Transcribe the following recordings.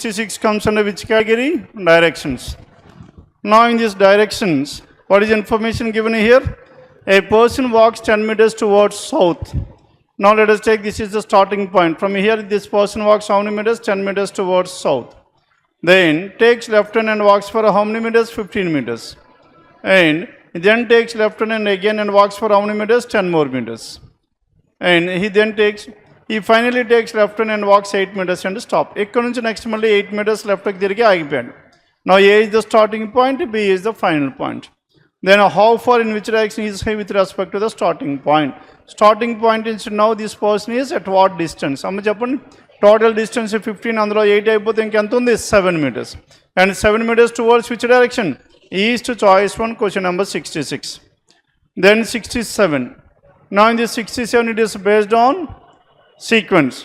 66 comes under which category? Directions. Now in these directions, what is information given here? A person walks 10 meters towards south. Now let us take this is the starting point. From here, this person walks how many meters? 10 meters towards south. Then takes left turn and walks for how many meters? 15 meters. And then takes left turn and again and walks for how many meters? 10 more meters. And he finally takes left turn and walks 8 meters and stop. Ikkada nunchi next malli 8 meters left ki tirigi aagipayadu. Now A is the starting point, B is the final point. Then how far in which direction is he with respect to the starting point? Starting point is now this person is at what distance? Amma cheppandi. Total distance 15, అందులో 8 అయిపోతే ఇంకెంత ఉంది? 7 meters. And 7 meters towards which direction? East, choice 1, question number 66. Then 67. Now in this 67 it is based on sequence.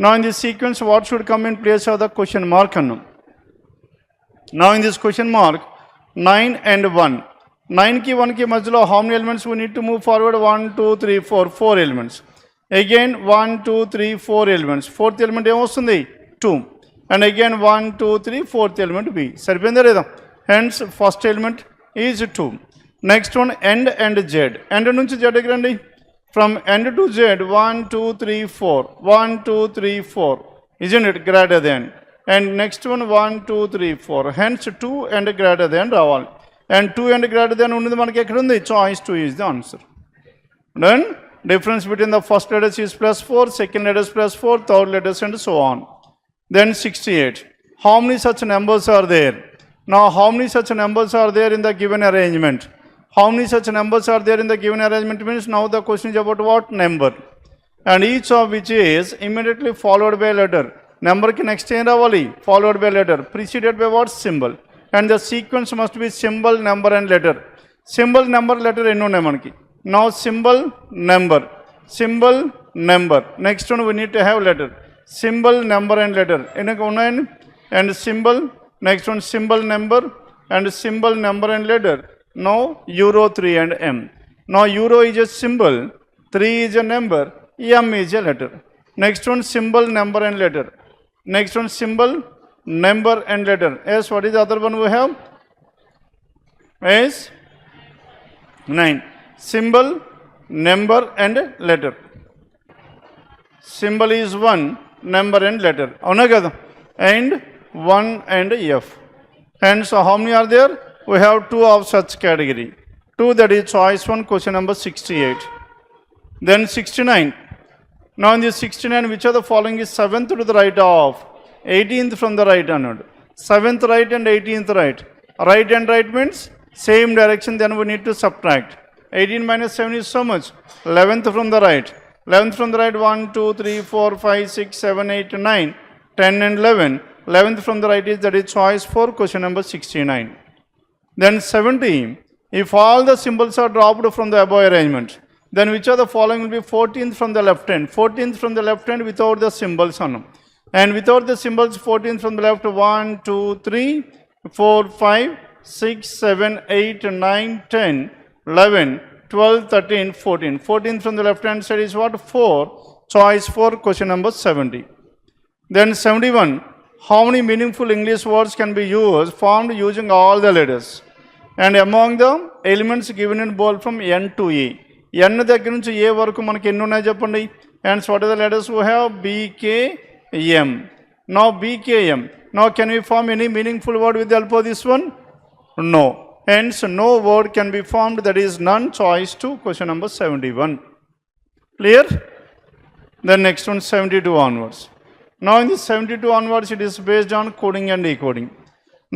Now in this sequence what should come in place of the question mark? Now in this question mark, 9 and 1. 9 ki 1 ki majhlo how many elements we need to move forward? 1, 2, 3, 4. 4 elements. Again 1, 2, 3, 4 elements. Fourth element ఏమొస్తుంది? 2. And again 1, 2, 3, fourth element B. సరిపోయిందా లేదా? Hence first element is 2. Next one end and Z. End నుంచి Z కి రండి. From end to Z 1, 2, 3, 4. 1, 2, 3, 4. Isn't it greater than? And next one 1, 2, 3, 4. Hence 2 and greater than రావాలి. And 2 and greater than ఉన్నది మనకి ఎక్కడ ఉంది? Choice 2 is the answer. Then difference between the first letters is +4, second letters +4, third letters and so on. Then 68. How many such numbers are there? Now how many such numbers are there in the given arrangement? How many such numbers are there in the given arrangement means now the question is about what? Number. And each of which is immediately followed by a letter. Number ki next ఏం రావాలి? Followed by a letter. Preceded by what? Symbol. And the sequence must be symbol, number and letter. Symbol, number, letter ఎన్ని ఉన్నాయి మనకి? Now symbol, number. Symbol, number. Next one we need to have letter. Symbol, number and letter. ఎన్ని ఉన్నాయండి? And symbol, next one symbol, number and symbol, number and letter. Now euro 3 and M. Now euro is a symbol, 3 is a number, M is a letter. Next one symbol, number and letter. Next one symbol, number and letter. Yes, what is the other one we have? Yes, 9. Symbol, number and letter. Symbol is 1, number and letter. Avuna kada? And 1 and F. And so how many are there? We have 2 of such category. 2, that is choice 1, question number 68. Then 69. Now in this 69, which of the following is 7th to the right of 18th from the right hand? 7th right and 18th right. Right and right means same direction, then we need to subtract. 18 minus 7 is so much? 11th from the right. 11th from the right 1, 2, 3, 4, 5, 6, 7, 8, 9, 10 and 11. 11th from the right is that is choice 4, question number 69. Then 70. If all the symbols are dropped from the above arrangement, then which of the following will be 14th from the left hand? 14th from the left hand without the symbols on them. And without the symbols, 14th from the left 1, 2, 3, 4, 5, 6, 7, 8, 9, 10, 11, 12, 13, 14. 14th from the left hand side is what? 4. Choice 4, question number 70. Then 71. How many meaningful English words can be used, formed using all the letters? And among the elements given in bold from N to A. N దగ్గర నుంచి A వరకు మనకి ఎన్ని ఉన్నాయి చెప్పండి? And what are the letters we have? B, K, M. Now B, K, M. Now can we form any meaningful word with the help of this one? No. Hence no word can be formed, that is none. Choice 2, question number 71. Clear? Then next one 72 onwards. Now in this 72 onwards it is based on coding and decoding.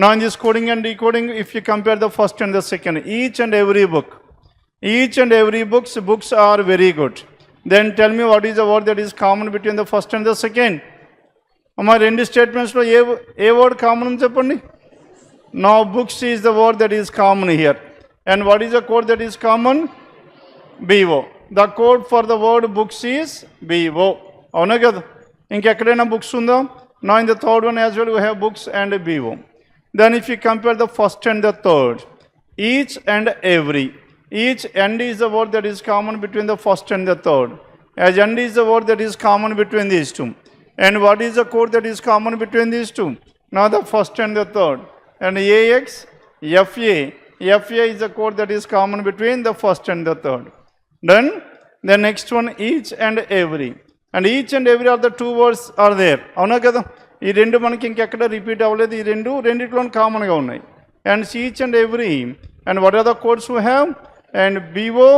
Now in this coding and decoding, if you compare the first and the second, each and every books are very good. Then tell me what is the word that is common between the first and the second? అమ్మా రెండు స్టేట్మెంట్స్లో ఏ word common అని చెప్పండి. Now books is the word that is common here. And what is the code that is common? BO. The code for the word books is BO. అవునా కదా? ఇంకెక్కడైనా books ఉందా? Now in the third one as well we have books and BO. Then if you compare the first and the third, each and every, each and is the word that is common between the first and the third. As and is the word that is common between these two. And what is the code that is common between these two? Now the first and the third. And AX, FA. FA is the code that is common between the first and the third. Then the next one, each and every. And each and every are the two words are there. అవునా కదా, ఈ రెండు మనకి ఇంకెక్కడ repeat అవ్వలేదు, ఈ రెండిట్లో కామన్గా ఉన్నాయి. And each and every. And what are the codes we have? And BO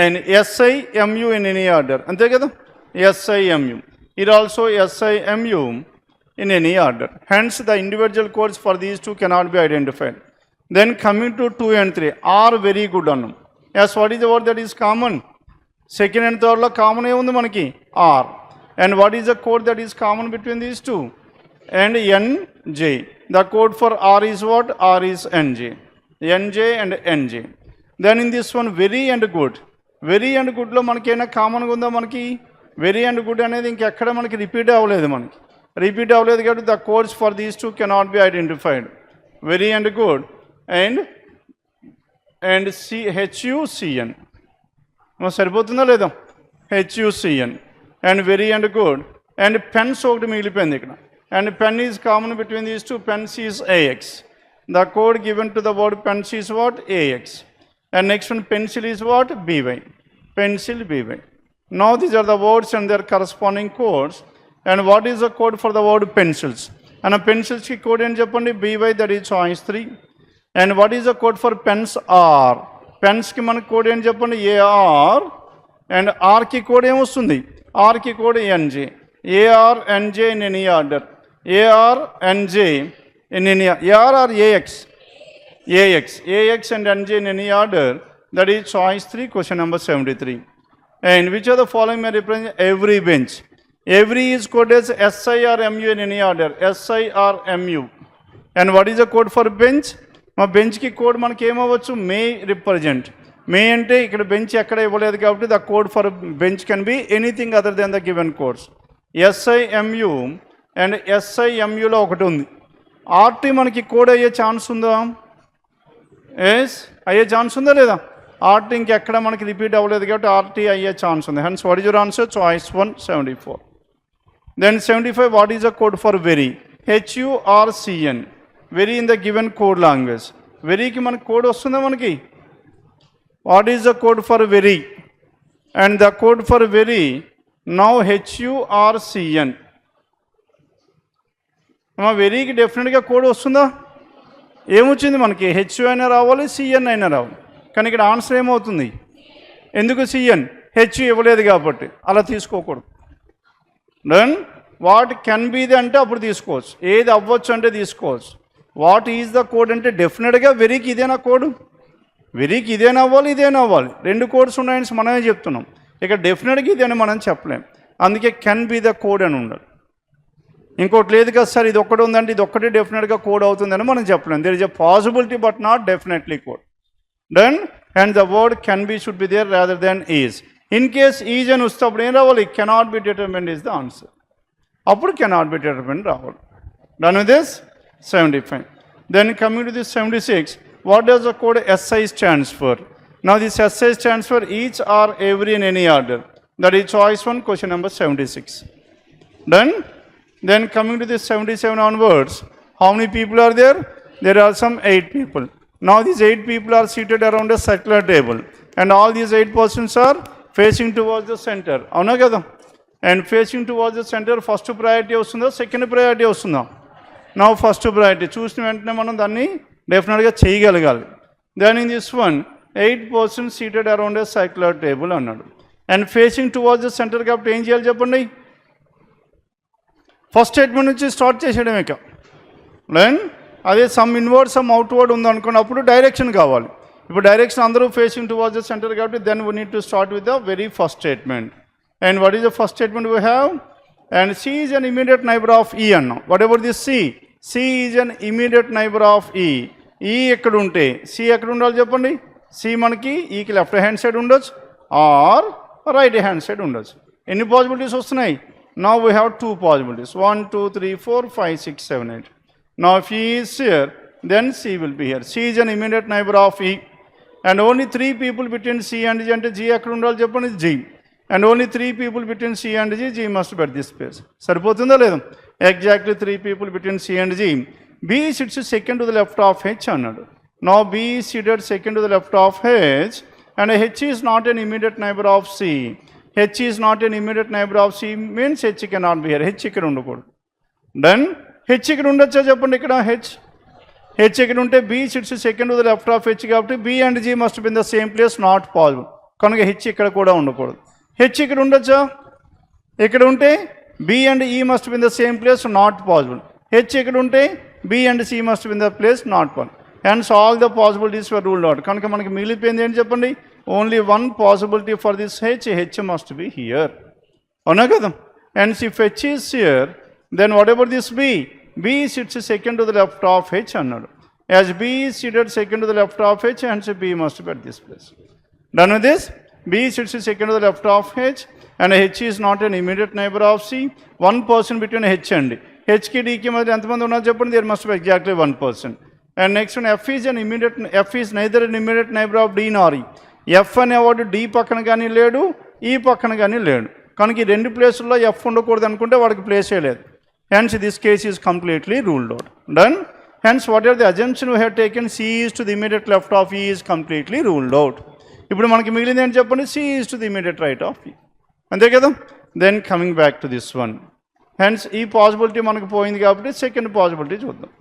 and SIMU in any order. అంతే కదా, SIMU. It also SIMU in any order. Hence the individual codes for these two cannot be identified. Then coming to 2 and 3 are very good on them. Yes, what is the word that is common? Second and third lo common ఏముంది మనకి? R. And what is the code that is common between these two? And NJ. The code for R is what? R is NJ. NJ and NJ. Then in this one, very and good. Very and good లో మనకి ఏమైనా కామన్గా ఉందా? మనకి very and good అనేది ఇంకెక్కడ మనకి repeat అవ్వలేదు. కాబట్టి the codes for these two cannot be identified. Very and good and HUCN సరిపోతుందా లేదా? HUCN and very and good. And pens ఒకటి మిగిలిపోయింది ఇక్కడ. And pen is common between these two. Pens is AX. The code given to the word pens is what? AX. And next one, pencil is what? BY. Pencil, BY. Now these are the words and their corresponding codes. And what is the code for the word pencils? And a pencils ki code en cheppandi? BY, that is choice 3. And what is the code for pens? R. Pens ki man code en cheppandi? AR. And R ki code em vastundi? R ki code NJ. AR, NJ in any order. AR, NJ in any AR or AX? AX and NJ in any order. That is choice 3, question number 73. And which of the following may represent every bench? Every is coded as SI or MU in any order. SI or MU. And what is the code for bench? మా బెంచ్కి code మనకి ఏమవ్వచ్చు? మే represent. మే అంటే ఇక్కడ bench ఎక్కడ ఇవ్వలేదు కాబట్టి the code for bench can be anything other than the given codes. SIMU and SIMUలో ఒకటి ఉంది. RT మనకి కోడ్ అయ్యే ఛాన్స్ ఉందా? ఎస్, అయ్యే ఛాన్స్ ఉందా లేదా? RT ఇంకెక్కడ మనకి రిపీట్ అవ్వలేదు కాబట్టి RT అయ్యే ఛాన్స్ ఉంది. Hence what is your answer? Choice 1, 74. Then 75, what is the code for very? HURCN. Very in the given code language. Very ki manaki code vastunda manaki. What is the code for very? And the code for very now HURCN. మా వెరీకి డెఫినెట్గా code వస్తుందా? ఏమొచ్చింది మనకి? HU అయినా రావాలి, CN అయినా రావాలి. కానీ ఇక్కడ ఆన్సర్ ఏమవుతుంది? ఎందుకు CN? HU ఇవ్వలేదు కాబట్టి అలా తీసుకోకూడదు. Then what can be the అంటే అప్పుడు తీసుకోవచ్చు. ఏది అవ్వచ్చు అంటే తీసుకోవచ్చు. వాట్ ఈజ్ ద కోడ్ అంటే డెఫినెట్గా వెరీకి ఇదేనా కోడ్? వెరీకి ఇదేనా అవ్వాలి, ఇదేనా అవ్వాలి. రెండు కోడ్స్ ఉన్నాయని మనమే చెప్తున్నాం. ఇక డెఫినెట్గా ఇదేనా మనం చెప్పలేం. అందుకే కెన్ బీ ద కోడ్ అని ఉండాలి. ఇంకోటి లేదు కదా సార్, ఇది ఒక్కటి ఉందంటే ఇది ఒక్కటి డెఫినెట్గా కోడ్ అవుతుందని మనం చెప్పలేం. There is a possibility but not definitely code. Then and the word can be should be there rather than is. In case is అని వస్తే అప్పుడు ఏం రావాలి? Cannot be determined is the answer. అప్పుడు కెనాట్ బి డిటర్మిన్డ్ రావాలి. Done with this 75. Then coming to this 76, what does the code SI stands for? Now this SI stands for each or every in any order. That is choice 1, question number 76. Done? Then coming to this 77 onwards, how many people are there? There are some 8 people. Now these 8 people are seated around a circular table. And all these 8 persons are facing towards the center. Avuna kada? And facing towards the center, first priority vastunda, second priority vastunda? Now first priority. చూసిన వెంటనే మనం దాన్ని డెఫినెట్గా చేయగలగాలి. Then in this one 8 persons seated around a circular table అన్నాడు. And facing towards the centre కాబట్టి ఏం చేయాలి చెప్పండి? ఫస్ట్ స్టేట్మెంట్ నుంచి స్టార్ట్ చేసేయడం. ఇక దెన్ అదే సమ్ ఇన్వర్డ్ సమ్ అవుట్వర్డ్ ఉందనుకోండి, అప్పుడు డైరెక్షన్ కావాలి. ఇప్పుడు డైరెక్షన్ అందరూ ఫేసింగ్ టువర్డ్స్ ద సెంటర్ కాబట్టి then we need to start with the very first statement. And what is the first statement we have? And C is an immediate neighbor of E అన్నాం. whatever this C is an immediate neighbor of E. E ఎక్కడ ఉంటే C ఎక్కడ ఉండాలి చెప్పండి? C మనకి ఈకి left hand side ఉండొచ్చు are right hand side ఉండొచ్చు. ఎన్ని పాసిబిలిటీస్ వస్తున్నాయి? Now we have 2 possibilities. 1, 2, 3, 4, 5, 6, 7, 8. Now if E is here, then C will be here. C is an immediate neighbor of E. And only 3 people between C and G అంటే G ఎక్కడ ఉండాలి చెప్పండి? G. And only 3 people between C and G must be at this space. సరిపోతుందా లేదా? Exactly 3 people between C and G. B sits second to the left of H అన్నాడు. Now B is seated second to the left of H and H is not an immediate neighbor of C. H is not an immediate neighbor of C means H cannot be here. H ఇక్కడ ఉండకూడదు. Then H ఇక్కడ ఉండొచ్చా చెప్పండి ఇక్కడ H. H ఇక్కడ ఉంటే B sits second to the left of H కాబట్టి B and G must be in the same place, not possible. కనుక H ఇక్కడ కూడా ఉండకూడదు. H ఇక్కడ ఉండొచ్చా? ఇక్కడ ఉంటే B and E must be in the same place, not possible. H ఇక్కడ ఉంటే B and C must be in the place, not possible. Hence all the possibilities were ruled out. కనుక మనకి మిగిలిపోయింది ఏంటి చెప్పండి? Only one possibility for this H. H must be here. అవునా కదా? Hence if H is here, then what about this B? B sits second to the left of H అన్నాడు. As B is seated second to the left of H, hence B must be at this place. Done with this? B sits second to the left of H and H is not an immediate neighbor of C. One person between H and D. H కి D కి మధ్య ఎంతమంది ఉన్నారు చెప్పండి? There must be exactly one person. And next one, F is neither an immediate neighbor of D nor E. F అనేవాడు D పక్కన కానీ లేడు, E పక్కన కానీ లేడు. కనుక ఈ రెండు ప్లేసుల్లో F ఉండకూడదు అనుకుంటే వాడికి ప్లేసే లేదు. Hence this case is completely ruled out. Done? Hence whatever the assumption we have taken, C is to the immediate left of E is completely ruled out. ఇప్పుడు మనకి మిగిలింది ఏంటి చెప్పండి? C is to the immediate right of E. అంతే కదా? Then coming back to this one. Hence ఈ possibility మనకు పోయింది కాబట్టి సెకండ్ పాసిబిలిటీ చూద్దాం.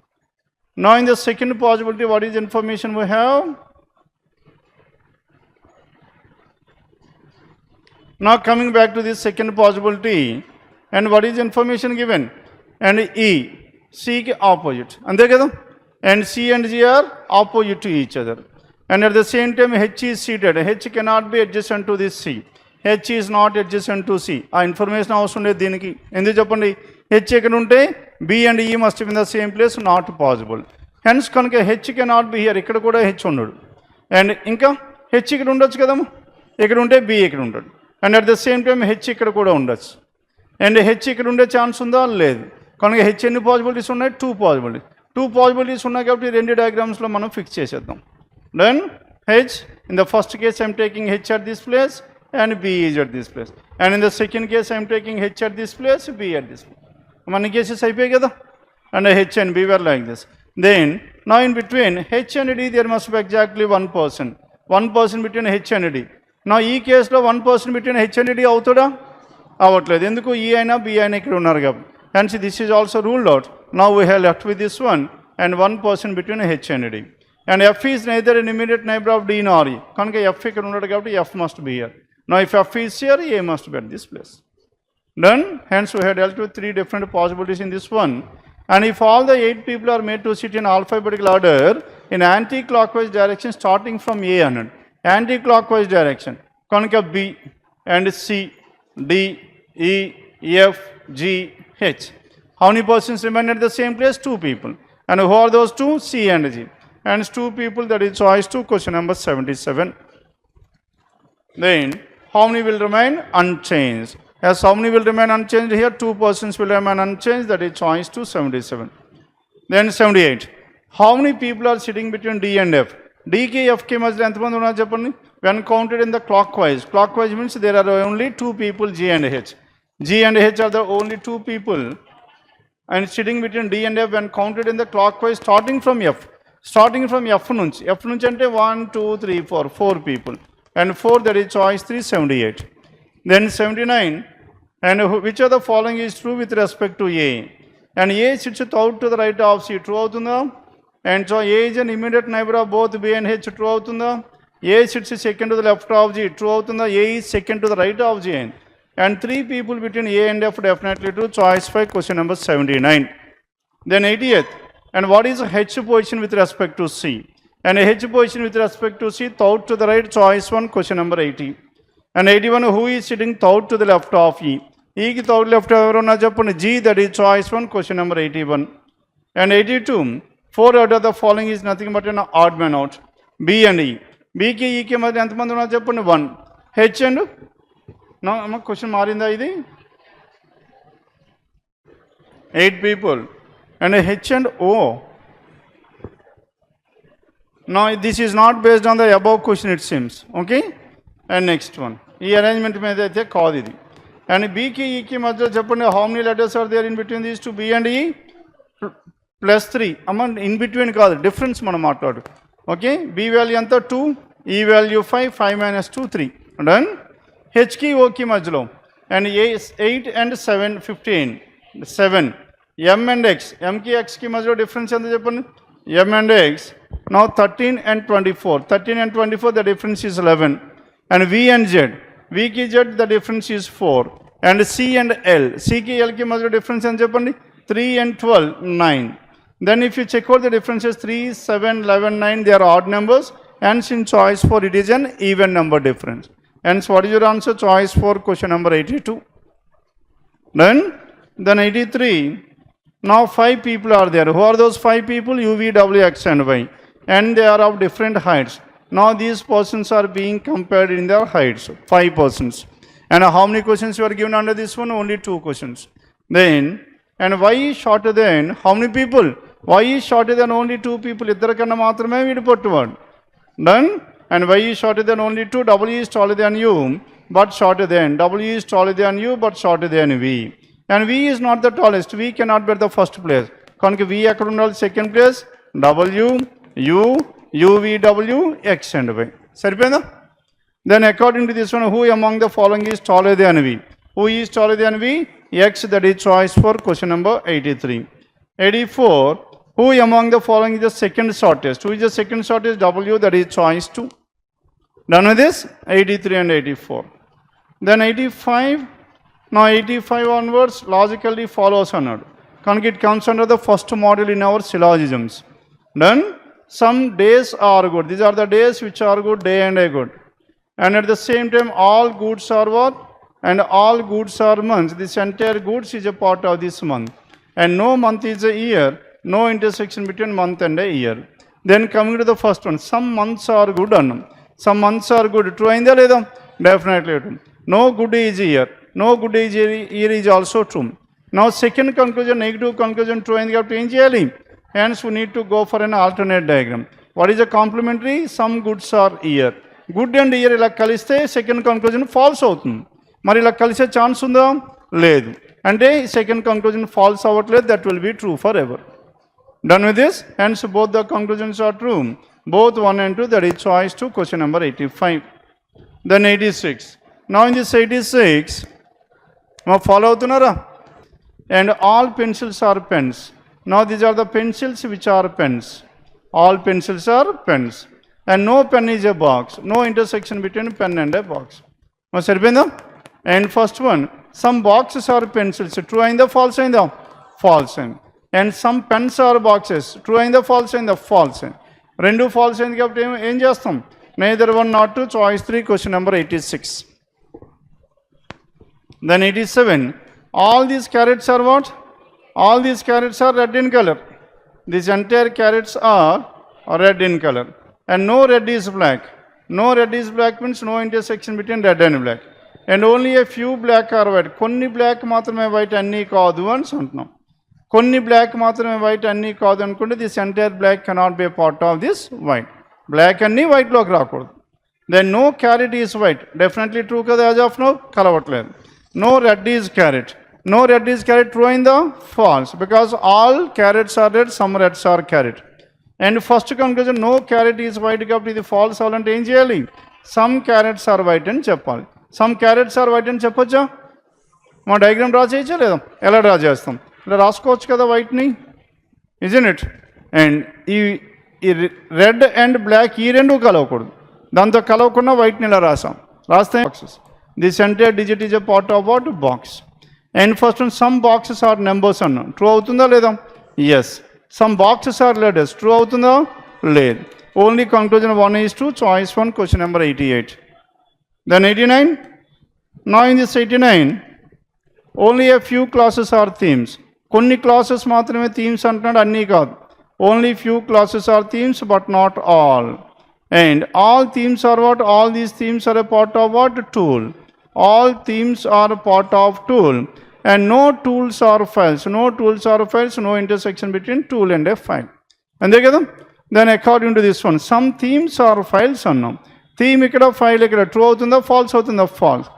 Now in the second possibility, what is information we have? Now coming back to this second possibility, and what is information given? And E, C ke opposite. Ante kada? And C and G are opposite to each other. And at the same time, H is seated. H cannot be adjacent to this C. H is not adjacent to C. ఆ information అవసరం లేదు దీనికి. ఎందుకు చెప్పండి? H ఎక్కడ ఉంటే B and E must be in the same place, not possible. Hence కనుక H cannot be here. ఇక్కడ కూడా H ఉండడు. అండ్ ఇంకా H ఇక్కడ ఉండొచ్చు కదమ్మా. ఇక్కడ ఉంటే B ఇక్కడ ఉండడు. And at the same time H ఇక్కడ కూడా ఉండొచ్చు. అండ్ H ఇక్కడ ఉండే ఛాన్స్ ఉందా? లేదు. కనుక H ఎన్ని పాసిబిలిటీస్ ఉన్నాయి? 2 పాసిబిలిటీస్. 2 పాసిబిలిటీస్ ఉన్నాయి కాబట్టి రెండు డయాగ్రామ్స్లో మనం ఫిక్స్ చేసేద్దాం. Then H, in the first case I am taking H at this place and B is at this place. And in the second case I am taking H at this place, B at this place. Many cases అయిపోయాయి కదా? And H and B were like this. Then now in between H and D there must be exactly one person. One person between H and D. Now ఈ కేసులో one person between H and D అవుతాడా? అవ్వట్లేదు. ఎందుకు? E అయినా B అయినా ఇక్కడ ఉన్నారు కాబట్టి. Hence this is also ruled out. Now we have left with this one and one person between H and D. And F is neither an immediate neighbor of D nor E. కనుక F ఇక్కడ ఉన్నాడు కాబట్టి F must be here. Now if F is here, A must be at this place. Done? Hence we have dealt with 3 different possibilities in this one. And if all the 8 people are made to sit in alphabetical order in anti-clockwise direction starting from A అన్నాడు. Anti-clockwise direction. కనుక B and C, D, E, F, G, H. How many persons remain at the same place? 2 people. And who are those 2? C and G. And 2 people, that is choice 2, question number 77. Then how many will remain unchanged? As how many will remain unchanged here? 2 persons will remain unchanged, that is choice 2, 77. Then 78. How many people are sitting between D and F? D ki F ki మధ్య ఎంతమంది ఉన్నారు చెప్పండి? When counted in the clockwise. Clockwise means there are only 2 people, G and H. G and H are the only 2 people. And sitting between D and F when counted in the clockwise starting from F. Starting from F నుంచి. F నుంచి అంటే 1, 2, 3, 4. 4 people. And 4, that is choice 3, 78. Then 79. And which of the following is true with respect to A? And A sits out to the right of C. True అవుతుందా? And so A is an immediate neighbor of both B and H. True అవుతుందా? A sits second to the left of G. True అవుతుందా? A is second to the right of G. And 3 people between A and F, definitely true. Choice 5, question number 79. Then 80th. And what is H position with respect to C? And H position with respect to C, third to the right, choice 1, question number 80. And 81, who is sitting third to the left of E? E ki third left ఎవరు ఉన్నా చెప్పండి? G, that is choice 1, question number 81. And 82, 4 out of the following is nothing but an odd man out. B and E. B ki E ki మధ్య ఎంతమంది ఉన్నారు చెప్పండి? 1. H and no, question మారిందా ఇది? 8 people. And H and O. Now this is not based on the above question, it seems. Okay? And next one. ఈ arrangement మీద అయితే కాదు ఇది. And B ki E ki madhya cheppandi, how many letters are there in between these two, B and E? Plus 3. Among in between కాదు, difference మనం మాట్లాడు. Okay, B value ఎంత 2, E value 5, 5 minus 2, 3. Done. H ki O ki మధ్యలో, and 8 and 7, 15, 7. M and X, M ki X ki మధ్యలో difference ఎంత చెప్పండి? M and X, now 13 and 24. 13 and 24, the difference is 11. And V and Z, V ki Z, the difference is 4. And C and L, C ki L ki మధ్యలో difference ఎంత చెప్పండి? 3 and 12, 9. Then if you check out the differences, 3, 7, 11, 9, they are odd numbers. Hence in choice 4, it is an even number difference. Hence what is your answer? Choice 4, question number 82. Then 83. Now 5 people are there. Who are those 5 people? U, V, W, X and Y. And they are of different heights. Now these persons are being compared in their heights. 5 persons. And how many questions you are given under this one? Only 2 questions. Then, and Y is shorter than how many people? Y is shorter than only 2 people. ఇద్దరు కన్నా మాత్రమే వీడు పొట్టువాడు. Done. And Y is shorter than only 2. W is taller than U, but shorter than. W is taller than U, but shorter than V. And V is not the tallest. V cannot be the first place. కనుక V ఎక్కడ ఉండాలి? Second place. W, U, U, V, W, X and Y. సరిపోయిందా? Then according to this one, who among the following is taller than V? Who is taller than V? X, that is choice for question number 83. 84. Who among the following is the second shortest? Who is the second shortest? W, that is choice 2. Done with this? 83 and 84. Then 85. Now 85 onwards logically follows another. It comes under the first module in our syllogisms. Done? Some days are good. These are the days which are good, day and a good. And at the same time, all goods are what? And all goods are months. This entire goods is a part of this month. And no month is a year. No intersection between month and a year. Then coming to the first one, some months are good. Some months are good. True ainda leda? Definitely true. No good is year. No good is year is also true. Now second conclusion, negative conclusion, true ainda kapti em cheyali? Hence we need to go for an alternate diagram. What is a complementary? Some goods are year. Good and year ఇలా కలిస్తే second conclusion falls అవుతుంది. మరి ఇలా కలిసే chance ఉందా? లేదు. అంటే second conclusion falls అవ్వట్లేదు. That will be true for ever. Done with this? Hence both the conclusions are true. Both 1 and 2, that is choice 2, question number 85. Then 86. Now in this 86, now follow outunara. And all pencils are pens. Now these are the pencils which are pens. All pencils are pens. And no pen is a box. No intersection between pen and a box. Now saripinda? And first one, some boxes are pencils. True ainda? False ainda? False ainda. And some pens are boxes. True ainda? False ainda? False ainda. Rendu false ainda kapti em chestam? Neither 1 nor 2, choice 3, question number 86. Then 87. All these carrots are what? All these carrots are red in color. These entire carrots are red in color. And no red is black. No red is black means no intersection between red and black. And only a few black are white. Konni black మాత్రమే white అన్నీ కాదు అని అంటున్నాం. కొన్ని black మాత్రమే white అన్నీ కాదు అనుకుంటే this entire black cannot be part of this white. Black అన్నీ వైట్లోకి రాకూడదు. Then no carrot is white. Definitely true కదా? యాజ్ ఆఫ్ నో కలవట్లేదు. No red is carrot. No red is carrot. True అయిందా? False. Because all carrots are red, some reds are carrot. And first conclusion no carrot is white కాబట్టి ఇది falls అవ్వాలంటే ఏం చేయాలి? Some carrots are white అని చెప్పాలి. Some carrots are white అని చెప్పొచ్చా? మా డయాగ్రామ్ డ్రా చేయొచ్చా లేదా? ఎలా డ్రా చేస్తాం? ఇలా రాసుకోవచ్చు కదా వైట్ని, ఇజన్ ఇట్? అండ్ ఈ రెడ్ అండ్ బ్లాక్ ఈ రెండు కలవకూడదు. దాంతో కలవకుండా వైట్ని ఇలా రాసాం. రాస్తే boxes. This entire digit is a part of what? Box. And first one some boxes are numbers అన్నాం. ట్రూ అవుతుందా లేదా? Yes. Some boxes are letters. True అవుతుందా? లేదు. Only conclusion 1 is true, choice 1, question number 88. Then 89. Now in this 89, only a few classes are themes. కొన్ని classes మాత్రమే themes అంటున్నాడు, అన్నీ కాదు. Only few classes are themes but not all. And all themes are what? All these themes are a part of what? Tool. All themes are part of tool. And no tools are files. No tools are files. No intersection between tool and a file. అంతే కదా? Then according to this one some themes are files అన్నాం. Theme ఇక్కడ, file ఇక్కడ. True అవుతుందా? False అవుతుందా? False.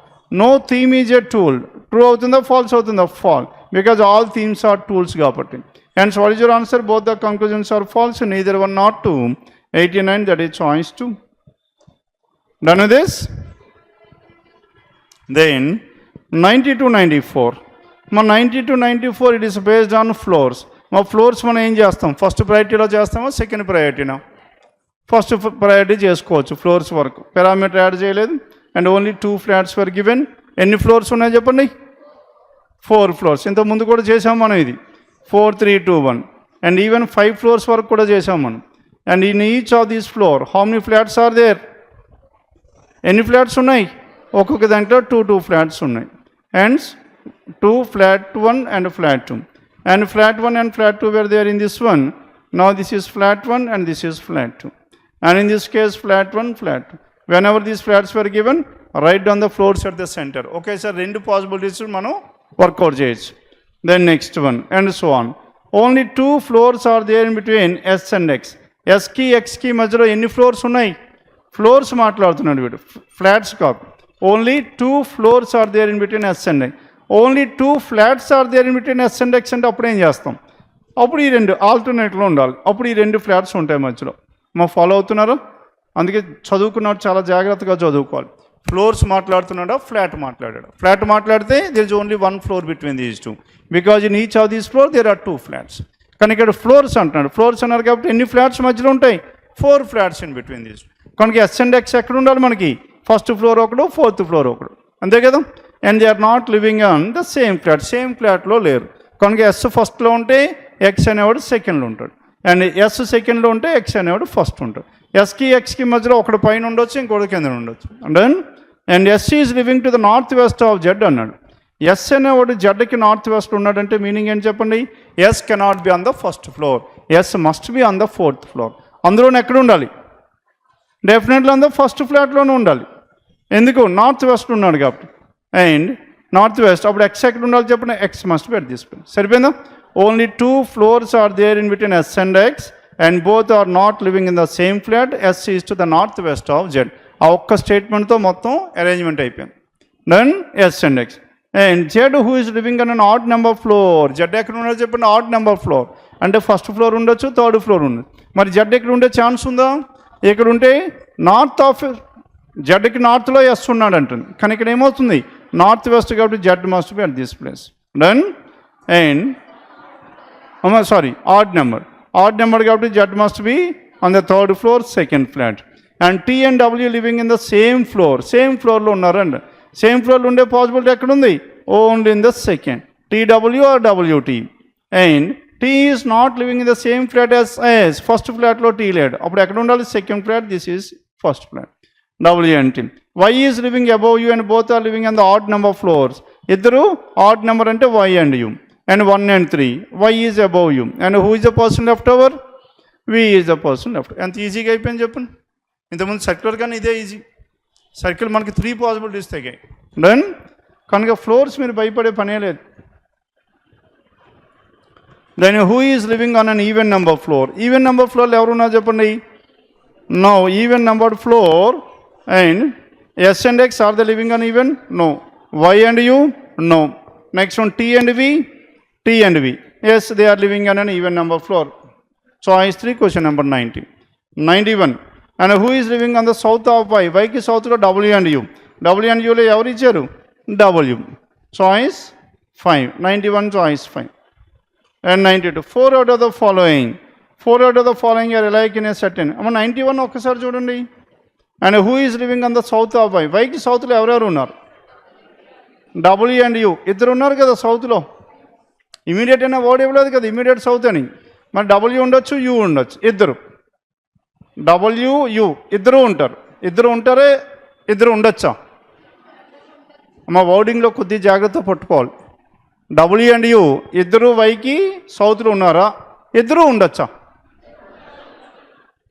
No theme is a tool. True అవుతుందా false అవుతుందా false, because all themes are tools కాబట్టి. And what is your answer? Both the conclusions are false, neither one not 2. 89, that is choice 2. Done with this? Then 90 to 94. మన 90 to 94 it is based on floors. మా floors మనం ఏం చేస్తాం? First ప్రయారిటీలో చేస్తామా second ప్రయారిటీనా? First priority చేసుకోవచ్చు floors వరకు. Parameter add చేయలేదు. And only 2 flats were given. ఎన్ని ఫ్లోర్స్ ఉన్నాయి చెప్పండి? 4 ఫ్లోర్స్. ఇంత ముందు కూడా చేసాం మనం ఇది 4 3 2 1. అండ్ ఈవెన్ 5 ఫ్లోర్స్ వరకు కూడా చేసాం మనం. And in each of these floor how many flats are there? ఎన్ని ఫ్లాట్స్ ఉన్నాయి? ఒక్కొక్క దాంట్లో 2 ఫ్లాట్స్ ఉన్నాయి. And 2 flat 1 and flat 2. And flat 1 and flat 2 were there in this one. Now this is flat 1 and this is flat 2. And in this case flat 1, flat 2. Whenever these flats were given, write down the floors at the center. Okay sir, rendu possibilities manu work out cheyochu. Then next one and so on. Only 2 floors are there in between S and X. S ki X ki madhyalo enni floors unnai? Floors మాట్లాడుతున్నాడు వీడు, flats కాదు. Only 2 floors are there in between S and X. Only 2 flats are there in between S and X అంటే అప్పుడు ఏం చేస్తాం? అప్పుడు ఈ రెండు ఆల్టర్నేట్లో ఉండాలి. అప్పుడు ఈ 2 ఫ్లాట్స్ ఉంటాయి మధ్యలో. మా ఫాలో అవుతున్నారా? అందుకే చదువుకున్నాడు చాలా జాగ్రత్తగా చదువుకోవాలి. ఫ్లోర్స్ మాట్లాడుతున్నాడా ఫ్లాట్ మాట్లాడాడు? ఫ్లాట్ మాట్లాడితే there is only 1 floor between these 2, because in each of these floor there are 2 flats. కానీ ఇక్కడ ఫ్లోర్స్ అంటున్నాడు. ఫ్లోర్స్ అన్నారు కాబట్టి ఎన్ని ఫ్లాట్స్ మధ్యలో ఉంటాయి? 4 ఫ్లాట్స్ ఇన్ బిట్వీన్ దీస్. కనుక ఎస్ అండ్ ఎక్స్ ఎక్కడ ఉండాలి మనకి? ఫస్ట్ ఫ్లోర్ ఒకడు, 4th ఫ్లోర్ ఒకడు, అంతే కదా. And they are not living on the same flat. Same ఫ్లాట్లో లేరు. కనుక ఎస్ ఫస్ట్లో ఉంటే ఎక్స్ అనేవాడు సెకండ్లో ఉంటాడు. అండ్ ఎస్ సెకండ్లో ఉంటే ఎక్స్ అనేవాడు ఫస్ట్ ఉంటాడు. ఎస్కి ఎక్స్కి మధ్యలో ఒకటి పైన ఉండొచ్చు, ఇంకోటి కింద ఉండొచ్చు. And S is living to the north west of Z అన్నాడు. ఎస్ అనేవాడు జెడ్కి నార్త్ వెస్ట్ ఉన్నాడంటే మీనింగ్ ఏంటి చెప్పండి? S cannot be on the first floor, S must be on the 4th floor. అందులోనే ఎక్కడ ఉండాలి? డెఫినెట్లీ ఆన్ ద ఫస్ట్ ఫ్లాట్లోనే ఉండాలి. ఎందుకు? నార్త్ వెస్ట్ ఉన్నాడు కాబట్టి. అండ్ నార్త్ వెస్ట్ అప్పుడు ఎక్స్ ఎక్కడ ఉండాలి చెప్పండి? X must be at this place. సరిపోయిందా? Only 2 floors are there in between S and X and both are not living in the same flat. S is to the north west of Z. ఆ ఒక్క స్టేట్మెంట్తో మొత్తం arrangement అయిపోయింది. Then S and X. And Z who is living on an odd number floor. Z ఎక్కడ ఉండదు చెప్పండి? Odd number floor. అంటే first floor ఉండొచ్చు, 3rd ఫ్లోర్ ఉండదు. మరి జెడ్ ఎక్కడ ఉండే ఛాన్స్ ఉందా? ఇక్కడ ఉంటే నార్త్ ఆఫ్ జెడ్కి నార్త్లో ఎస్ ఉన్నాడు అంటుంది. కానీ ఇక్కడ ఏమవుతుంది? నార్త్ వెస్ట్ కాబట్టి Z must be at this place. Done. And sorry odd number కాబట్టి Z must be on the 3rd floor, 2nd flat. And T and W living in the same ఫ్లోర్లో ఉన్నారండి. Same ఫ్లోర్లో ఉండే possibility ఎక్కడుంది? Only in the second. T W or W T. And T is not living in the same flat as first ఫ్లాట్లో T లేడు. అప్పుడు ఎక్కడ ఉండాలి? 2nd flat. This is first flat. W and T. Y is living above U and both are living on the odd number floors. ఇద్దరు odd number అంటే Y and U. And 1 and 3. Y is above U. And who is the person left over? V is the person left. ఎంత ఈజీగా అయిపోయింది చెప్పండి. ఇంతకుముందు circular కానీ ఇదే easy. Circle మనకి 3 పాసిబిలిటీస్ తగ్గాయి. డన్. కనుక ఫ్లోర్స్ మీరు భయపడే పనే లేదు. Then who is living on an even number floor. Even number ఫ్లోర్లో ఎవరున్నా చెప్పండి? No. Even number floor. And S and X are the living on even? No. Y and U? No. Next one T and V. T and V. Yes they are living on an even number floor. Choice 3, question number 90. 91. And who is living on the south of Y. వైకి సౌత్లో W and U. W and యూలో ఎవరు ఇచ్చారు? W. Choice 5. 91 choice 5. And 92. 4 out of the following are alike in a certain. 91 ఒక్కసారి చూడండి. And who is living on the south of Y. వైకి సౌత్లో ఎవరెవరు ఉన్నారు? డబ్ల్యూ అండ్ యూ ఇద్దరు ఉన్నారు కదా సౌత్లో. ఇమీడియట్ అయినా వర్డ్ ఇవ్వలేదు కదా ఇమీడియట్ సౌత్ అని. మరి డబ్ల్యూ ఉండొచ్చు, యూ ఉండొచ్చు. ఇద్దరు డబ్ల్యూ యూ ఇద్దరు ఉంటారు. ఇద్దరు ఉండొచ్చా? మా వర్డింగ్లో కొద్ది జాగ్రత్త పట్టుకోవాలి. డబ్ల్యూ అండ్ యూ ఇద్దరు వైకి సౌత్లో ఉన్నారా? ఇద్దరు ఉండొచ్చా?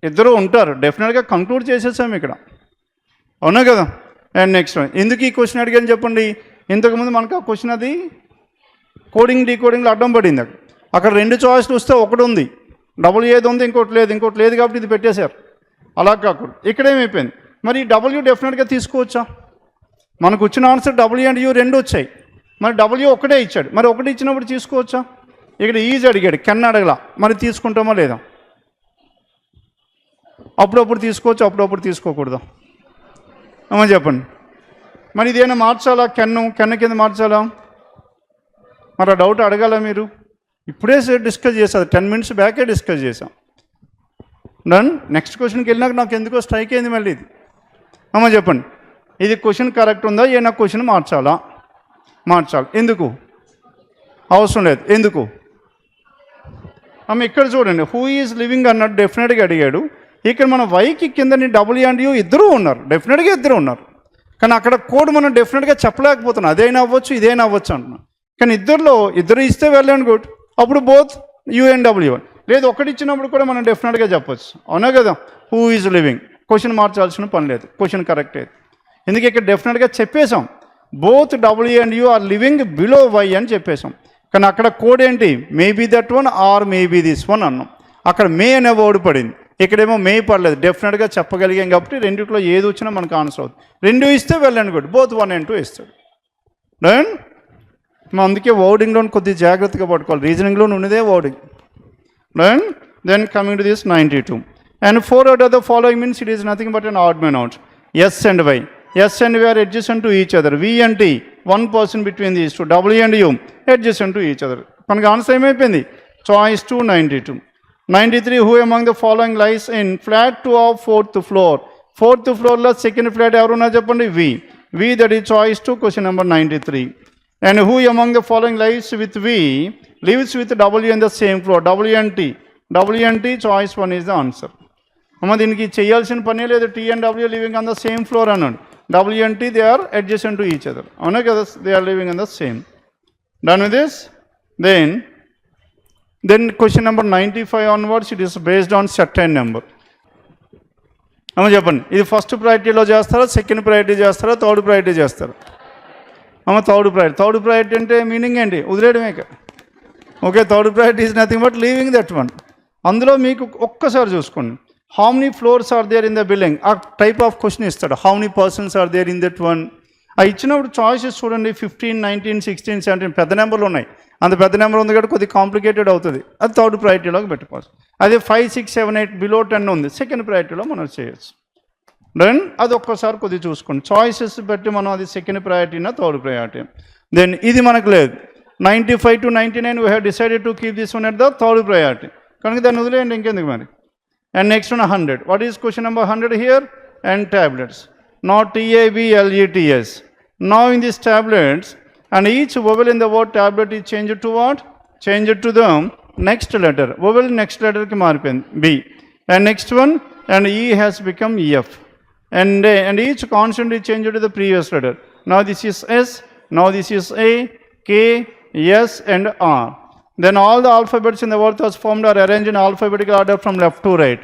ఇద్దరు ఉంటారు. డెఫినెట్గా కంక్లూడ్ చేసేసాము ఇక్కడ, అవునా కదా. అండ్ నెక్స్ట్ ఎందుకు ఈ క్వశ్చన్ అడిగాను చెప్పండి. ఇంతకుముందు మనకు ఆ క్వశ్చన్ అది కోడింగ్ డీకోడింగ్లో అడ్డం పడింది. అక్కడ 2 చాయిస్లు వస్తే ఒకటి ఉంది, డబ్ల్యూ ఏది ఉంది, ఇంకోటి లేదు కాబట్టి ఇది పెట్టేశారు. అలా కాకుండా ఇక్కడ ఏమైపోయింది, మరి డబ్ల్యూ డెఫినెట్గా తీసుకోవచ్చా? మనకు వచ్చిన ఆన్సర్ డబ్ల్యూ అండ్ యూ 2 వచ్చాయి. మరి డబ్ల్యూ ఒకటే ఇచ్చాడు, మరి ఒకటి ఇచ్చినప్పుడు తీసుకోవచ్చా? ఇక్కడ ఈజ్ అడిగాడు, కెన్ అడగలా, మరి తీసుకుంటామా లేదా? అప్పుడప్పుడు తీసుకోవచ్చు, అప్పుడప్పుడు తీసుకోకూడదు అమ్మ చెప్పండి. మరి ఇదేమైనా మార్చాలా? కెన్ కింద మార్చాలా? మరి ఆ డౌట్ అడగాల మీరు? ఇప్పుడే డిస్కస్ చేశారు, 10 minutes బ్యాకే డిస్కస్ చేసాం. డన్. నెక్స్ట్ క్వశ్చన్కి వెళ్ళినాక నాకు ఎందుకో స్ట్రైక్ అయింది మళ్ళీ ఇది. అమ్మ చెప్పండి, ఇది క్వశ్చన్ కరెక్ట్ ఉందా? ఏనా క్వశ్చన్ మార్చాలా? మార్చాలి. ఎందుకు? అవసరం లేదు. ఎందుకు? అమ్మ ఇక్కడ చూడండి, హూ ఈజ్ లివింగ్ అన్నట్టు డెఫినెట్గా అడిగాడు. ఇక్కడ మన వైకి కిందని డబ్ల్యూ అండ్ యూ ఇద్దరూ ఉన్నారు, డెఫినెట్గా ఇద్దరు ఉన్నారు. కానీ అక్కడ కోడ్ మనం డెఫినెట్గా చెప్పలేకపోతున్నాం, అదైనా అవ్వచ్చు ఇదైనా అవ్వచ్చు అంటున్నాం. కానీ ఇద్దరు ఇస్తే వెళ్ళండి గుడ్, అప్పుడు బోత్ యూ అండ్ డబ్ల్యూ. లేదు ఒకటి ఇచ్చినప్పుడు కూడా మనం డెఫినెట్గా చెప్పచ్చు, అవునా కదా? హూ ఈజ్ లివింగ్, క్వశ్చన్ మార్చాల్సిన పని లేదు, క్వశ్చన్ కరెక్ట్ అయితే. ఎందుకు ఇక్కడ డెఫినెట్గా చెప్పేశాం, both W and U are living below Y అని చెప్పేశాం. కానీ అక్కడ కోడ్ ఏంటి? Maybe that one or maybe this one అన్నాం. అక్కడ మే అనే వర్డ్ పడింది, ఇక్కడేమో మే పడలేదు. డెఫినెట్గా చెప్పగలిగాం కాబట్టి రెండిట్లో ఏది వచ్చినా మనకు ఆన్సర్ అవుతుంది. 2 ఇస్తే వెళ్ళండి గుడ్, బోత్ 1 and 2 ఇస్తాడు. డన్. అందుకే వర్డింగ్లో కొద్దిగా జాగ్రత్తగా పట్టుకోవాలి, రీజనింగ్లో ఉన్నదే wording. Done. Then coming to this 92. And 4 out of the following means it is nothing but an odd man out. S and Y. S and Y are adjacent to each other. V and T, one person between these two. W and U, adjacent to each other. మనకు answer ఏమైపోయింది? Choice 2, 92. 93. Who among the following lies in flat 2 of 4th floor? 4th floorలో second flat ఎవరున్నా చెప్పండి? V, that is choice 2, question number 93. And who among the following lies with V, lives with W in the same floor? W and T, choice 1 is the answer. అమ్మ దీనికి చేయాల్సిన పనే లేదు, T and W living on the same floor అన్నాడు. W and T they are adjacent to each other, అవునా కదా? They are living on the same. Done with this. Then question number 95 onwards, it is based on certain number. అమ్మ చెప్పండి, ఇది first ప్రయారిటీలో చేస్తారా, second priority చేస్తారా, third priority చేస్తారా? అమ్మ థర్డ్ ప్రయారిటీ అంటే మీనింగ్ ఏంటి? వదిలేయడమే. Okay, third priority is nothing but leaving that one. అందులో మీకు ఒక్కసారి చూసుకోండి, how many floors are there in the building, ఆ టైప్ ఆఫ్ క్వశ్చన్ ఇస్తాడు. How many persons are there in that one. ఆ ఇచ్చినప్పుడు చాయిసెస్ చూడండి, 15, 19, 16, 17 పెద్ద నెంబర్లు ఉన్నాయి. అంత పెద్ద నెంబర్ ఉంది కాబట్టి కొద్దిగా కాంప్లికేటెడ్ అవుతుంది, అది థర్డ్ ప్రయారిటీలోకి పెట్టుకోవచ్చు. అదే 5, 6, 7, 8 బిలో 10 ఉంది, సెకండ్ ప్రయారిటీలో మనం చేయొచ్చు. దెన్ అది ఒక్కసారి కొద్దిగా చూసుకోండి, చాయిసెస్ బట్టి మనం అది సెకండ్ ప్రయారిటీనా థర్డ్ ప్రయారిటీ. దెన్ ఇది మనకు లేదు, 95 to 99 we have decided to keep this one at the third priority, కనుక దాన్ని వదిలేయండి, ఇంకెందుకు మరి. And next one 100. What is question number 100 here? And tablets. Now tablets. Now in these tablets, and each vowel in the word tablet is changed to what? Changed to the next letter. Vowel next letter ki maripindi B. And next one, and E has become F. And each consonant is changed to the previous letter. Now this is S. Now this is A, K, S, and R. Then all the alphabets in the word was formed or arranged in alphabetical order from left to right.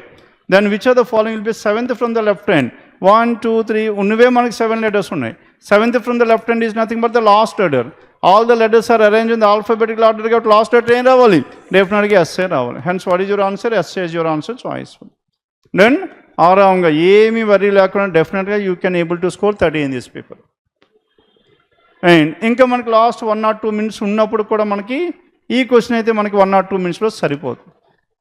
Then which of the following will be 7th from the left hand? 1, 2, 3. ఉన్నవే మనకి 7 letters ఉన్నాయి. 7th from the left hand is nothing but the last letter. All the letters are arranged in the alphabetical order. కాబట్టి last letter ఏం రావాలి? డెఫినెట్గా SA రావాలి. Hence what is your answer? SA is your answer, choice. Then ఆరాంగా ఏమీ worry లేకుండా డెఫినెట్గా you can able to score 30 in this paper. And ఇంకా మనకి లాస్ట్ 1 or 2 minutes ఉన్నప్పుడు కూడా మనకి ఈ క్వశ్చన్ అయితే మనకి 1 or 2 minutesలో సరిపోతుంది.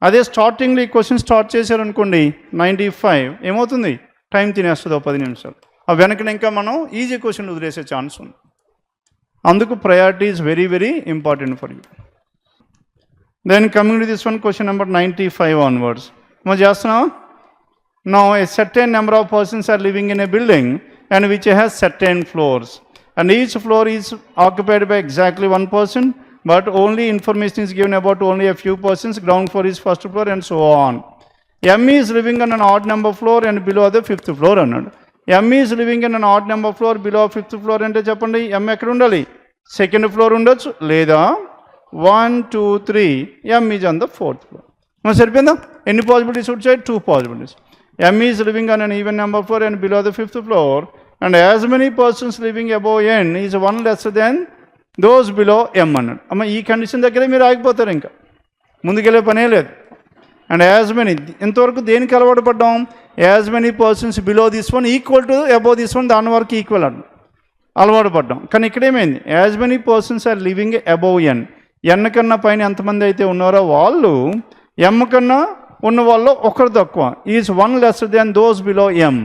అదే స్టార్టింగ్లో ఈ క్వశ్చన్ స్టార్ట్ చేశారనుకోండి 95 ఏమవుతుంది? టైం తినేస్తుంది 10 నిమిషాలు. ఆ వెనకన ఇంకా మనం ఈజీ క్వశ్చన్ వదిలేసే ఛాన్స్ ఉంది. అందుకు priority is very very important for you. Then coming to this one, question number 95 onwards. మనం చేస్తున్నాం. Now a certain number of persons are living in a building and which has certain floors and each floor is occupied by exactly one person, but only information is given about only a few persons. Ground floor is first floor and so on. M is living on an odd number floor and below the 5th floor అన్నాడు. M is living in an odd number floor below 5th floor అంటే చెప్పండి, M ఎక్కడ ఉండాలి? Second floor ఉండొచ్చు, లేదా 1, 2, 3 M is on the 4th floor. సరిపోయిందా? ఎన్ని possibilities వచ్చాయి? 2 possibilities. M is living on an even number floor and below the 5th floor, and as many persons living above n is 1 lesser than those below m అన్నాడు. అమ్మ ఈ condition దగ్గరే మీరు ఆగిపోతారు, ఇంకా ముందుకెళ్ళే పనే లేదు. అండ్ యాజ్ మెనీ, ఇంతవరకు దేనికి అలవాటు పడ్డాం? As many persons below this one equal to above this one, దాని వరకు ఈక్వల్ అన్నాడు. అలవాటు పడ్డాం. కానీ ఇక్కడ ఏమైంది, as many persons are living above N, N కన్నా పైన ఎంతమంది అయితే ఉన్నారో వాళ్ళు ఎమ్ కన్నా ఉన్న వాళ్ళు ఒకరు తక్కువ, is one less than those below M.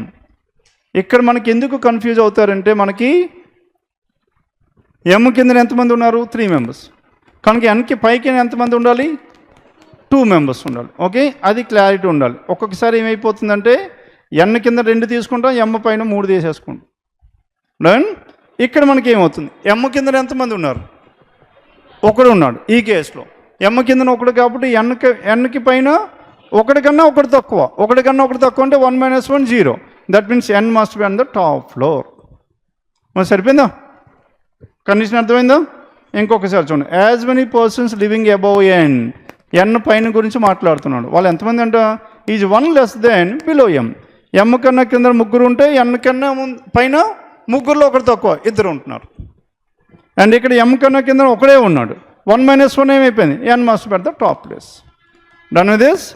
ఇక్కడ మనకి ఎందుకు కన్ఫ్యూజ్ అవుతారంటే, మనకి ఎమ్ కింద ఎంతమంది ఉన్నారు, 3 members. కనుక ఎన్కి పైకి ఎంతమంది ఉండాలి, 2 members ఉండాలి. ఓకే, అది క్లారిటీ ఉండాలి. ఒక్కొక్కసారి ఏమైపోతుందంటే ఎన్ కింద 2 తీసుకుంటాం, ఎమ్ పైన 3 తీసేసుకుంటాం. డన్. ఇక్కడ మనకి ఏమవుతుంది, ఎమ్ కింద ఎంతమంది ఉన్నారు, ఒకడు ఉన్నాడు. ఈ కేసులో ఎమ్ కింద ఒకడు కాబట్టి ఎన్కి పైన ఒకటి కన్నా ఒకటి తక్కువ, ఒకటి కన్నా ఒకటి తక్కువ అంటే 1 - 1 0. That means N must be on the top floor. మరి సరిపోయిందా, కండిషన్ అర్థమైందా? ఇంకొకసారి చూడండి, as many persons living above N, N పైన గురించి మాట్లాడుతున్నాడు. వాళ్ళు ఎంతమంది అంట, is one less than below M. M కన్నా కింద 3 ఉంటే ఎన్ కన్నా పైన 3లో ఒకటి తక్కువ, 2 ఉంటున్నారు. అండ్ ఇక్కడ ఎమ్ కన్నా కింద ఒకడే ఉన్నాడు, 1 - 1 ఏమైపోయింది, N must be at the top place. Done with this.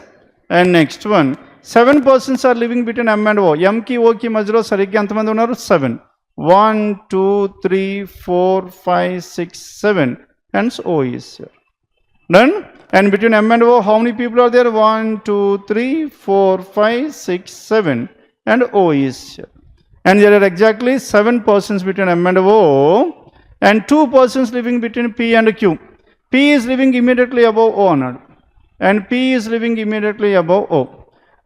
And next one, 7 persons are living between M and O. ఎమ్కి ఓకి మధ్యలో సరిగ్గా ఎంతమంది ఉన్నారు, 7. 1 2 3 4 5 6 7, hence O is here. Done. And between M and O, how many people are there? 1 2 3 4 5 6 7, and O is here. And there are exactly 7 persons between M and O, and 2 persons living between P and Q. P is living immediately above O, and P is living immediately above O.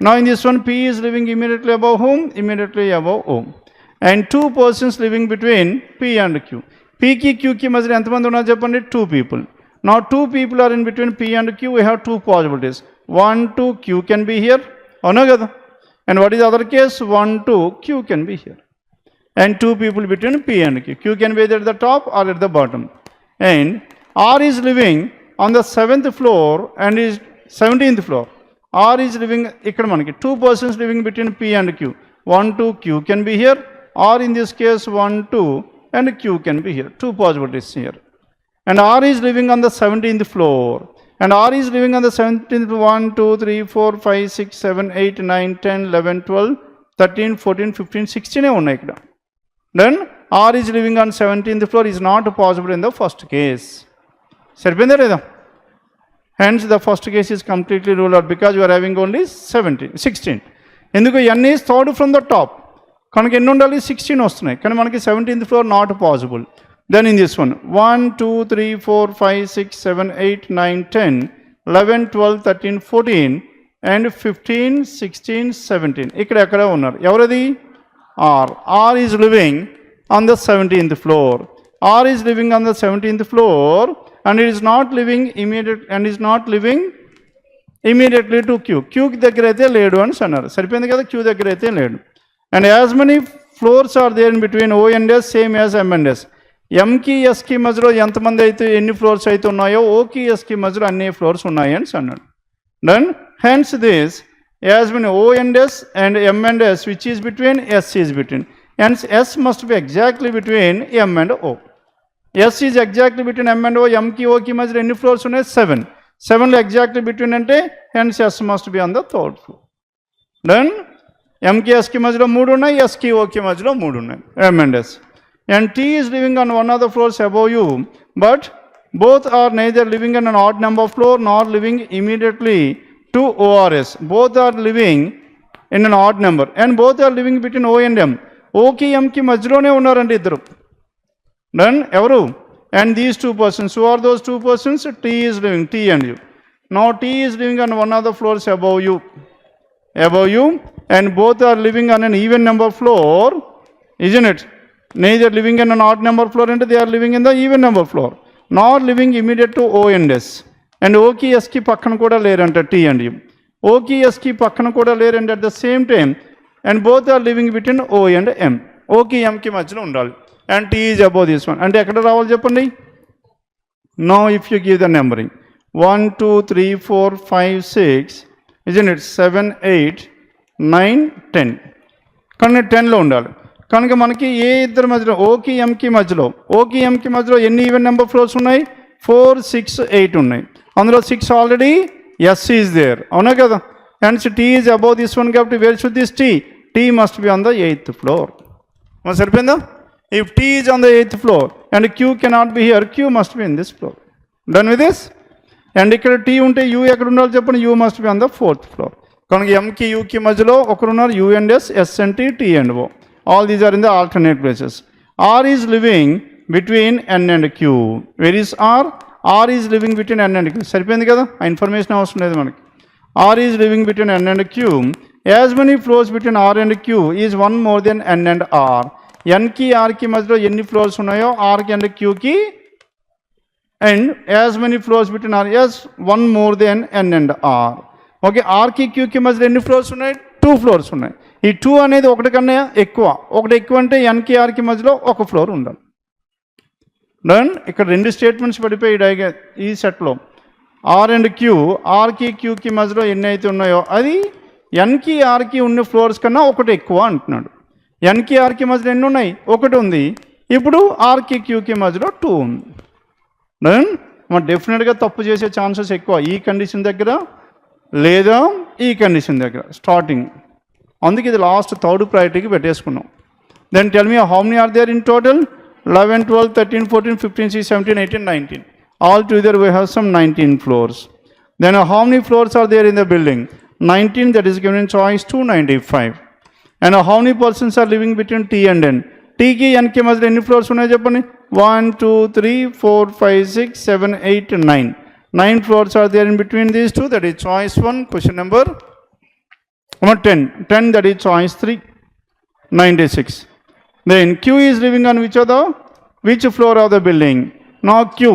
Now in this one, P is living immediately above whom? Immediately above O. And 2 persons living between P and Q. P ki Q ki మధ్య ఎంతమంది ఉన్నారు చెప్పండి, 2 people. Now 2 people are in between P and Q. We have 2 possibilities. 1 2 Q can be here, అవునా కదా? And what is the other case? 1 2 Q can be here. And 2 people between P and Q. Q can be either at the top or at the bottom. And R is living on the 7th floor and is 17th floor. R is living, ఇక్కడ మనకి 2 persons living between P and Q. 1 2 Q can be here, or in this case 1 2 and Q can be here. 2 possibilities here. And R is living on the 17th floor, and R is living on the 17th 1 2 3 4 5 6 7 8 9 10 11 12 13 14 15 16 ఉన్నాయి ఇక్కడ. Then R is living on 17th floor is not possible in the first case. సరిపోయిందా లేదా? Hence the first case is completely ruled out because you are having only 16. ఎందుకు, n is third from the top, కనుక ఎన్ని ఉండాలి, 16 వస్తున్నాయి. కానీ మనకి 17th floor not possible. Then in this one 1 2 3 4 5 6 7 8 9 10 11 12 13 14 and 15 16 17 ఇక్కడ ఎక్కడ ఉన్నారు, ఎవరది, R is living on the 17th floor. R is living on the 17th floor and it is not living immediately to Q. Q దగ్గర అయితే లేడు అని అన్నారు. సరిపోయింది కదా, Q దగ్గర అయితే లేడు. And as many floors are there in between O and S, same as M and S. Mకి Sకి మధ్యలో ఎంతమంది అయితే ఎన్ని ఫ్లోర్స్ అయితే ఉన్నాయో ఓకి Sకి మధ్యలో అన్ని ఫ్లోర్స్ ఉన్నాయి అని అన్నాడు. Then hence this, as many O and S and M and S which is between, S is between. Hence S must be exactly between M and O. S is exactly between M and O. Mకి Oకి మధ్యలో ఎన్ని floors ఉన్నాయి, 7. 7లో exactly between అంటే hence S must be on the 3rd floor. Then ఎంకి ఎస్కి మధ్యలో 3 ఉన్నాయి, ఎస్కి ఓకి మధ్యలో 3 ఉన్నాయి, M and S. And T is living on one of the floors above U, but both are neither living on an odd number floor nor living immediately to O or S. Both are living in an odd number and both are living between O and M. ఓకి ఎంకి మధ్యలోనే ఉన్నారండి ఇద్దరు. Done. ఎవరు? And these 2 persons. Who are those 2 persons? T is living, T and you. Now T is living on one of the floors above you, and both are living on an even number floor, isn't it? Neither living in an odd number floor and they are living in the even number floor, nor living immediate to O and S. And O ki S ki pakkana kuda leranta T and U. O ki S ki pakkana kuda leranta at the same time, and both are living between O and M. O ki M ki మధ్యలో ఉండాలి, and T is above this one. అంటే ఎక్కడ రావాలి చెప్పండి? Now if you give the numbering 1 2 3 4 5 6, isn't it, 7 8 9 10, కానీ 10లో ఉండాలి. కనుక మనకి ఏ ఇద్దరి మధ్యలో ఓకి ఎంకి మధ్యలో ఎన్ని ఈవెన్ నెంబర్ ఫ్లోర్స్ ఉన్నాయి, 4 6 8 ఉన్నాయి. అందులో 6 ఆల్రెడీ ఎస్ ఈజ్ దేర్, అవునా కదా? And T is above this one కాబట్టి where should this T must be on the 8th floor. సరిపోయిందా? If T is on the 8th floor and Q cannot be here, Q must be in this floor. Done with this? And ఇక్కడ T ఉంటే U ఎక్కడ ఉండాలి చెప్పండి? U must be on the 4th floor. కనుక M కి U కి మధ్యలో ఒకరున్నారు, U and S, S and T, T and O. All these are in the alternate places. R is living between N and Q. Where is R? R is living between N and Q. సరిపోయింది కదా? ఆ information అవసరం లేదు మనకి. R is living between N and Q. As many floors between R and Q is one more than N and R. N కి R కి మధ్యలో ఎన్ని ఫ్లోర్స్ ఉన్నాయో R కి and Q కి, and as many floors between R is one more than N and R. Okay, R కి Q కి మధ్యలో ఎన్ని ఫ్లోర్స్ ఉన్నాయి? 2 ఫ్లోర్స్ ఉన్నాయి. ఈ 2 అనేది ఒకటి కన్నా ఎక్కువ. ఒకటి ఎక్కువ అంటే N కి R కి మధ్యలో ఒక ఫ్లోర్ ఉండాలి. డన్. ఇక్కడ 2 స్టేట్మెంట్స్ పడిపోయి ఈ సెట్లో R and Q, R కి Q కి మధ్యలో ఎన్ని అయితే ఉన్నాయో అది N కి R కి ఉన్న ఫ్లోర్స్ కన్నా ఒకటి ఎక్కువ అంటున్నాడు. N కి R కి మధ్యలో ఎన్ని ఉన్నాయి? ఒకటి ఉంది. ఇప్పుడు R కి Q కి మధ్యలో 2 ఉంది. డన్. మనం డెఫినెట్గా తప్పు చేసే ఛాన్సెస్ ఎక్కువ ఈ కండిషన్ దగ్గర లేదా ఈ కండిషన్ దగ్గర స్టార్టింగ్. అందుకే ఇది లాస్ట్ థర్డ్ ప్రయారిటీకి పెట్టేసుకున్నాం. Then tell me how many are there in total? 11, 12, 13, 14, 15, 16, 17, 18, 19. All together we have some 19 floors. Then how many floors are there in the building? 19, that is given in choice 295. And how many persons are living between T and N? T ki N ki మధ్యలో ఎన్ని floors ఉన్నాయి చెప్పండి? 1, 2, 3, 4, 5, 6, 7, 8, 9. 9 floors are there in between these two. That is choice 1. Question number 10. 10, that is choice 3. 96. Then Q is living on which floor of the building? Now Q,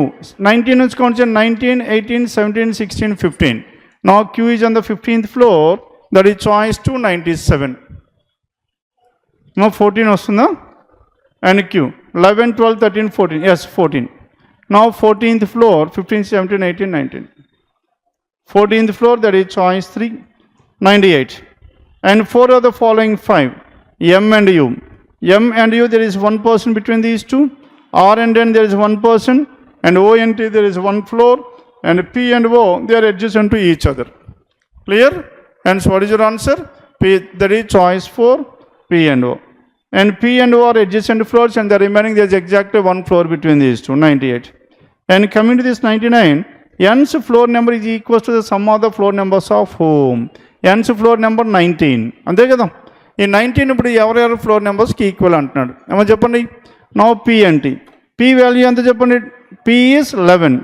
19 is constant, 19, 18, 17, 16, 15. Now Q is on the 15th floor. That is choice 297. Now 14 వస్తుందా? And Q, 11, 12, 13, 14. Yes, 14. Now 14th floor, 15, 17, 18, 19. 14th floor, that is choice 3, 98. And 4 of the following 5, M and U. M and U, there is one person between these two. R and N, there is one person. And O and T, there is one floor. And P and O, they are adjacent to each other. Clear? And so what is your answer? P, that is choice 4, P and O. And P and O are adjacent floors, and the remaining there is exactly one floor between these two, 98. And coming to this 99, N's floor number is equal to the sum of the floor numbers of whom? N's floor number 19. అంతే కదా? ఈ 19 ఇప్పుడు ఎవరెవరు floor నెంబర్స్కి equal అంటున్నాడు. ఏమో చెప్పండి. Now P and T. P value ఎంత చెప్పండి? P is 11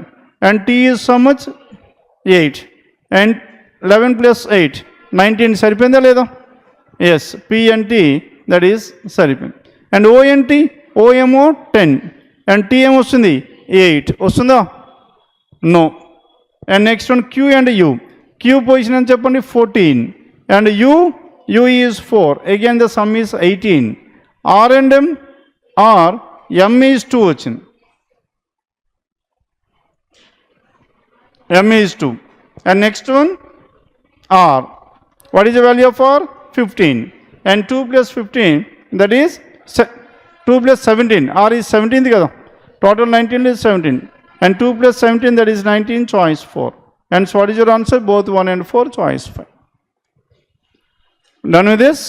and T is so much 8 and 11 plus 8, 19. సరిపోయిందా లేదా? Yes, P and T, that is సరిపోయింది. అండ్ O and T, O ఏమో 10 and T ఏమో వస్తుంది 8. వస్తుందా? No. And next one Q and U. Q position అని చెప్పండి 14 and U is 4. Again the sum is 18. R and M are M is 2 వచ్చింది. M is 2. And next one R. What is the value of R? 15. And 2 plus 15, that is 2 plus 17. R is 17 కదా? Total 19 is 17. And 2 plus 17, that is 19, choice 4. And so what is your answer? Both 1 and 4, choice 5. Done with this?